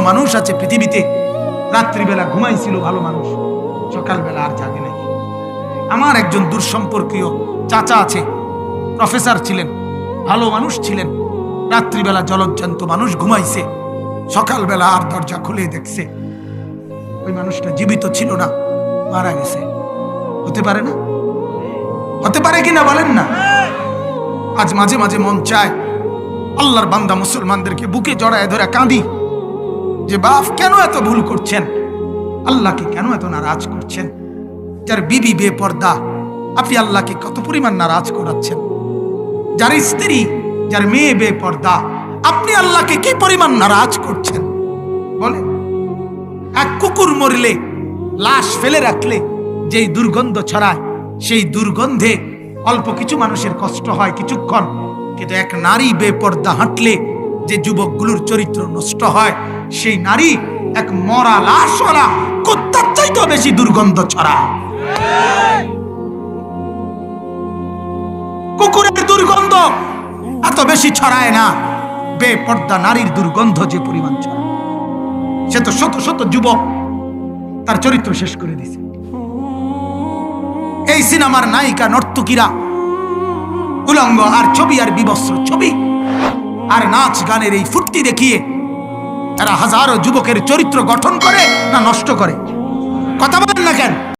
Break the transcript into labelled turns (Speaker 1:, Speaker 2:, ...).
Speaker 1: মানুষ আছে পৃথিবীতে, রাত্রিবেলা ঘুমাইছিল ভালো মানুষ, সকালবেলা আর জাগে নাই। আমার একজন দূরসম্পর্কীয় চাচা আছে, প্রফেসর ছিলেন, ভালো মানুষ ছিলেন, রাত্রিবেলা জলজ্জান্ত মানুষ ঘুমাইছে, সকালবেলা আর দরজা খুলে দেখছে ওই মানুষটা জীবিত ছিল না, মারা গেছে। হতে পারে না? হতে পারে কিনা বলেন না? আজ মাঝে মাঝে মন চায় আল্লাহর বান্দা মুসলমানদেরকে বুকে জড়ায় ধরে কাঁদি যে বাপ কেন এত ভুল করছেন, আল্লাহকে কেন এত নারাজ করছেন? যার বিবি বেপর্দা, আপনি আল্লাহকে কত পরিমাণ নারাজ করাচ্ছেন। যার স্ত্রী, যার মেয়ে বেপর্দা, আপনি আল্লাহকে কি পরিমাণ নারাজ করছেন বলে? এক কুকুর মরলে, লাশ ফেলে রাখলে যেই দুর্গন্ধ ছড়ায়, সেই দুর্গন্ধে অল্প কিছু মানুষের কষ্ট হয় কিছুক্ষণ, কিন্তু এক নারী বেপর্দা হাঁটলে যে যুবকগুলোর চরিত্র নষ্ট হয়, সেই নারী এক মরা লাশওয়ালা কুত্তার চাইতেও বেশি দুর্গন্ধ ছড়ায়। কুকুরের দুর্গন্ধ এত বেশি ছড়ায় না, বেপর্দা নারীর দুর্গন্ধ যে পরিমাণ ছড়ায়। সে তো শত শত যুবক তার চরিত্র শেষ করে দিছে। এই সিনেমার নায়িকা নর্তকীরা উলঙ্গ আর ছবি আর বিবস্ত্র ছবি আর নাচ গানের এই ফুর্তি দেখিয়ে তারা হাজারো যুবকের চরিত্র গঠন করে না নষ্ট করে? কথা বলেন না কেন?